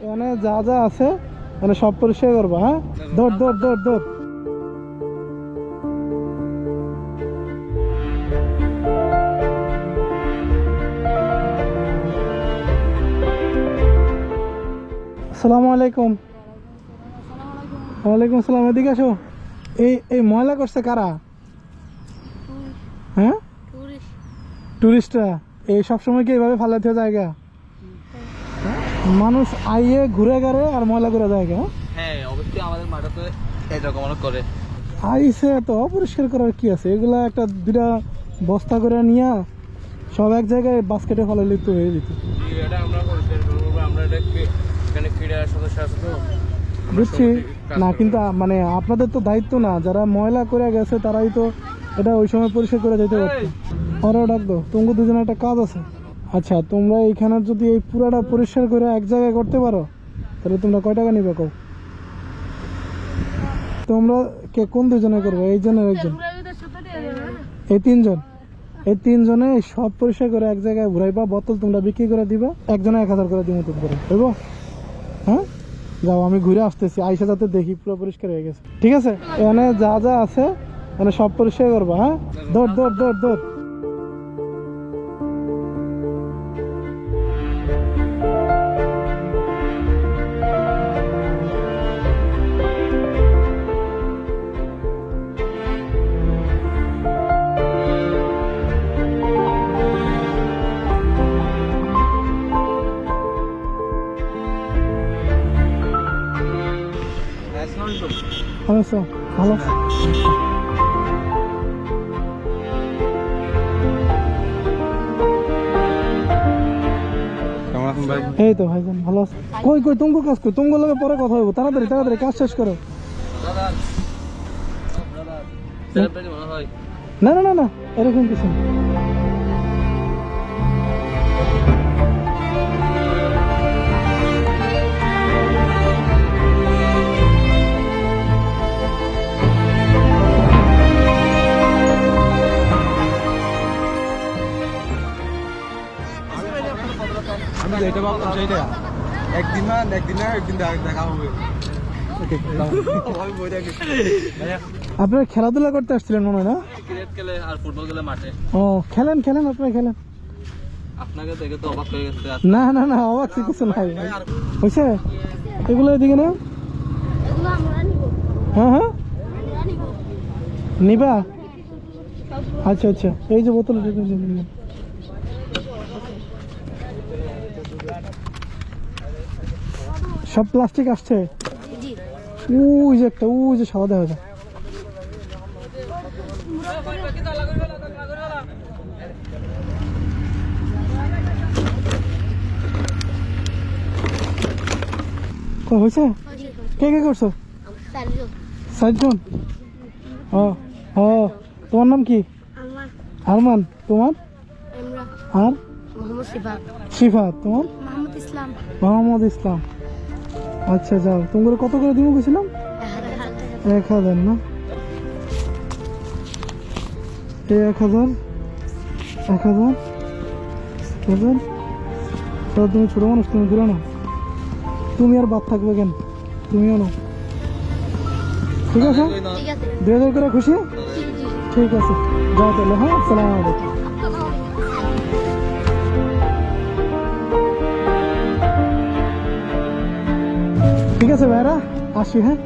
এখানে যা যা আছে মানে সব পরিষ্কার করবা। হ্যাঁ, দৌড় দৌড় দৌড় দৌড়। আসসালামু আলাইকুম। ওয়ালাইকুম আসসালাম। এদিকে আসো। এই ময়লা করছে কারা? হ্যাঁ, টুরিস্টরা। এই সবসময় কি এইভাবে ফালাতে জায়গা? মানুষ আইয়ে ঘুরে ঘাড়ে আর ময়লা করে জায়গা। হ্যাঁ, অবশ্যই আমাদের মাঠে এরকম করে আইসে তো অপরিষ্কার করার কি আছে? এগুলা একটা দুটা বস্তা করে নিয়ে সব এক জায়গায় বাস্কেটে ফেলালে তো হয়ে যেত। বুঝছি না, কিন্তু মানে আপনাদের তো দায়িত্ব না, যারা ময়লা করে গেছে তারাই তো এটা ওই সময় পরিষ্কার করে যেতে পারতো। ওরাও ডাকতো, তোমাকে দুজনে একটা কাজ আছে। আচ্ছা, তোমরা এইখানে যদি এই পুরাটা পরিষ্কার করে এক জায়গায় করতে পারো তাহলে তোমরা কয় টাকা নিবে কও? তোমরা কে কোন দুজনে করবে? এই জনের একজন, এই তিনজন, এই তিনজনে সব পরিষ্কার করে এক জায়গায় ঘুরাইবা। বোতল তোমরা বিক্রি করে দিবা, একজনে 1000 করে দিব তুমি করে দেবো। হ্যাঁ, যাও, আমি ঘুরে আসতেছি, আইসা যাতে দেখি পুরো পরিষ্কার হয়ে গেছে। ঠিক আছে, এখানে যা যা আছে মানে সব পরিষ্কার করবা। হ্যাঁ, দৌড় দৌড় দৌড় দৌড়। আচ্ছা, ভালো। এই তো ভাইজান ভালো আছে। কই কই তুমি কাজ কই? তুমি লগে পরে কথা হইব। তাড়াতাড়ি তাড়াতাড়ি কাজ শেষ করো। না না না না, এরকম কিছু না। আমি যেটা ভাবতাম সেইটা, একদিন দেখা হবে। আপনারা খেলাধুলা করতে আসছিলেন মনে হয় না? ক্রিকেট খেলে আর ফুটবল খেলে মাঠে। ও, খেলেন খেলেন, আপনারা খেলেন। আপনাকে দেখে তো অবাক হয়ে গেছে। না না না, অবাক কিছু নাই। হয়েছে এগুলো এদিকে না। হ্যাঁ হ্যাঁ, নিবা? আচ্ছা আচ্ছা, এই যে বোতল। সব প্লাস্টিক আসছে। ওই যে একটা, ওই যে সাদা দেখা যায়। হয়েছে? কে কে করছো? 7 জন। ও ও, তোমার নাম কি? আরমান। তোমার? আর শিফাত। তোমার? মোহাম্মদ ইসলাম। আচ্ছা, যাও। তোমার কত করে দিব গেছিলাম? 1000 না? এই 1000 তুমি ছোট মানুষ, তুমি দিল না। তুমি আর বাদ থাকবে কেন? তুমিও না। ঠিক আছে, 2000 করে খুশি? ঠিক আছে, যাও তাহলে। হ্যাঁ, আসসালামু আলাইকুম। ঠিক আছে ভাইরা, আসি। হ্যাঁ।